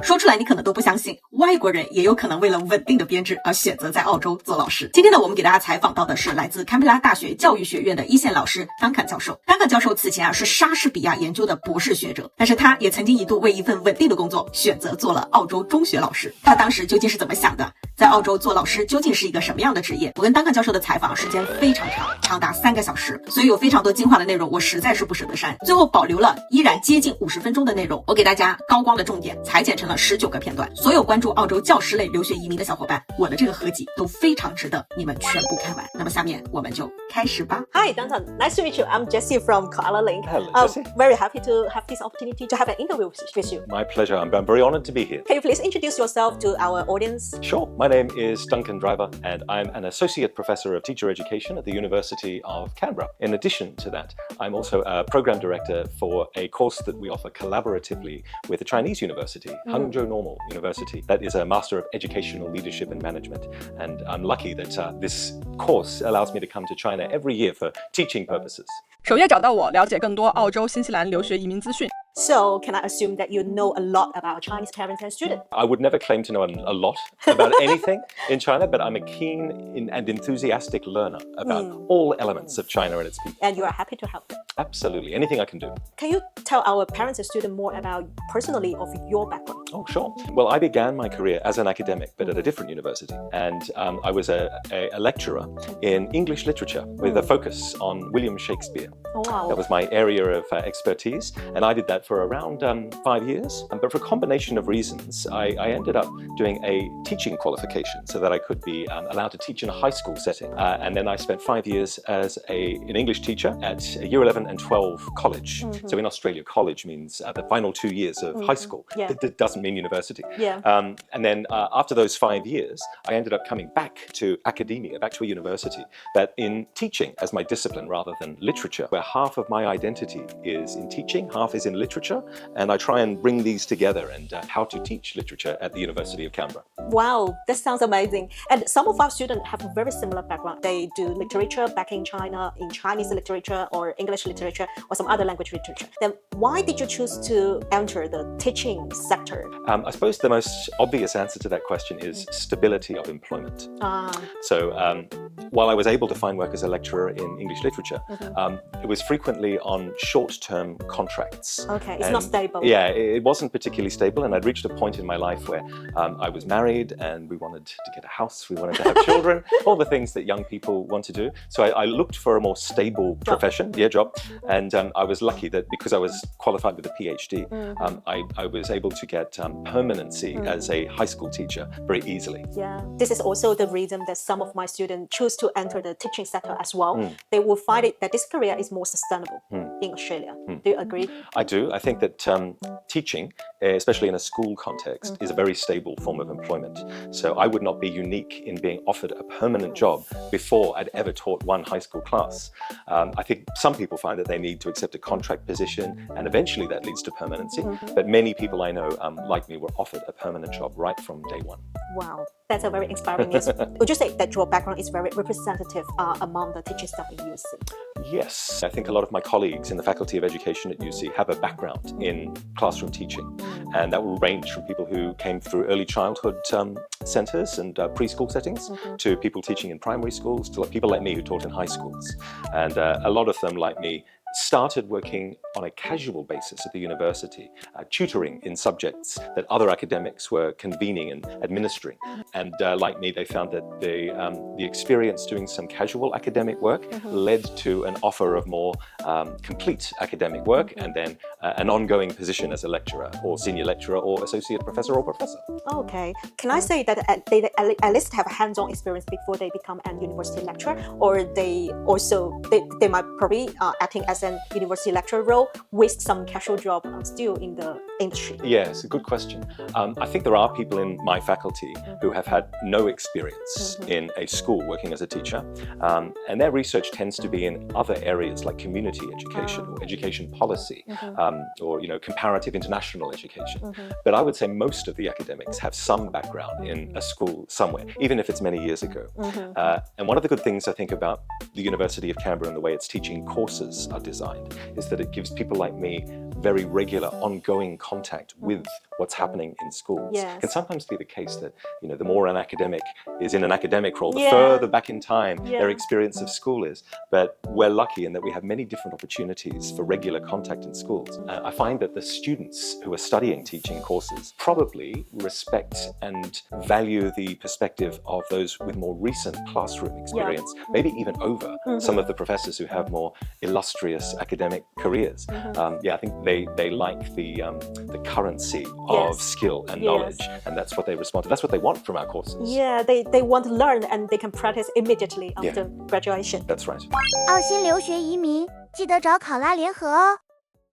说出来你可能都不相信，外国人也有可能为了稳定的编制而选择在澳洲做老师。今天呢，我们给大家采访到的是来自堪培拉大学教育学院的一线老师丹坎教授。丹坎教授此前是莎士比亚研究的博士学者，但是他也曾经一度为一份稳定的工作选择做了澳洲中学老师。他当时究竟是怎么想的？在澳洲做老师究竟是一个什么样的职业？我跟丹坎教授的采访时间非常长，长达3个小时，所以有非常多精华的内容我实在是不舍得删，最后保留了依然接近50分钟的内容，我给大家高光的重点裁剪成了19个片段。所有关注澳洲教师类留学移民的小伙伴，我的这个合集都非常值得你们全部看完。那么下面我们就开始吧。 Hi, Danton. Nice to meet you. I'm Jessie from Koala Link. Hello, Jessie. Very happy to have this opportunity to have an interview with you. My pleasure. I'm very honored to be here. Can you please introduce yourself to our audience? Sure. My name is Duncan Driver, and I'm an Associate Professor of Teacher Education at the University of Canberra. In addition to that, I'm also a Program Director for a course that we offer collaboratively with a Chinese university, Hangzhou Normal University. That is a Master of Educational Leadership and Management. And I'm lucky that this course allows me to come to China every year for teaching purposes. 首页找到我，了解更多澳洲、新西兰留学移民资讯。 So, can I assume that you know a lot about Chinese parents and students? I would never claim to know a lot about anything in China, but I'm a keen and enthusiastic learner about all elements of China and its people. And you are happy to help them. Absolutely. Anything I can do. Can you tell our parents and students more about personally of your background? Oh, sure. Well, I began my career as an academic, but at a different university. And I was a lecturer in English literature with a focus on William Shakespeare. Oh, wow. That was my area of expertise, and I did that for around 5 years. But for a combination of reasons, I ended up doing a teaching qualification so that I could be allowed to teach in a high school setting. And then I spent 5 years as an English teacher at a Year 11 and 12 college. So in Australia, college means the final 2 years of high school. Yeah. It doesn't mean university. Yeah. And then after those 5 years, I ended up coming back to academia, back to a university, but in teaching as my discipline rather than literature, where half of my identity is in teaching, half is in literature, and I try and bring these together and how to teach literature at the University of Canberra. Wow, that sounds amazing. And some of our students have a very similar background. They do literature back in China, in Chinese literature or English literature or some other language literature. Then why did you choose to enter the teaching sector? I suppose the most obvious answer to that question is stability of employment. So while I was able to find work as a lecturer in English literature, it was frequently on short-term contracts. Okay, it's not stable. Yeah, it wasn't particularly stable, and I'd reached a point in my life where I was married and we wanted to get a house, we wanted to have children, all the things that young people want to do. So I looked for a more stable profession, job, and I was lucky that because I was qualified with a PhD, I was able to get permanency as a high school teacher very easily. Yeah, this is also the reason that some of my students choose to enter the teaching sector as well. They will find it that this career is more sustainable in Australia. Do you agree? I do. I think that teaching, especially in a school context, is a very stable form of employment. So I would not be unique in being offered a permanent job before I'd ever taught one high school class. I think some people find that they need to accept a contract position and eventually that leads to permanency. But many people I know, like me, were offered a permanent job right from day one. Wow, that's a very inspiring news. Would you say that your background is very representative among the teaching staff in UC? Yes, I think a lot of my colleagues in the Faculty of Education at UC have a background in classroom teaching, and that will range from people who came through early childhood centres and preschool settings to people teaching in primary schools to people like me who taught in high schools. And a lot of them, like me, started working on a casual basis at the university, tutoring in subjects that other academics were convening and administering. And like me, they found that the experience doing some casual academic work led to an offer of more complete academic work and then an ongoing position as a lecturer or senior lecturer or associate professor or professor. Okay. Can I say that they at least have a hands-on experience before they become a university lecturer, or they might probably acting as an university lecturer role with some casual job still in the industry? Yes, a good question. I think there are people in my faculty who have had no experience in a school working as a teacher, and their research tends to be in other areas like community education or education policy, or comparative international education. But I would say most of the academics have some background in a school somewhere, even if it's many years ago. And one of the good things I think about the University of Canberra and the way its teaching courses are designed is that it gives people like me very regular, ongoing contact with what's happening in schools. Yes. It can sometimes be the case that, the more an academic is in an academic role, the Yeah. further back in time Yeah. their experience of school is. But we're lucky in that we have many different opportunities for regular contact in schools. I find that the students who are studying teaching courses probably respect and value the perspective of those with more recent classroom experience, maybe even over some of the professors who have more illustrious academic careers. I think they like the currency of skill and knowledge, and that's what they respond to. That's what they want from our courses. Yeah, they want to learn and they can practice immediately after graduation. That's right. 澳新留学移民，记得找考拉联合哦。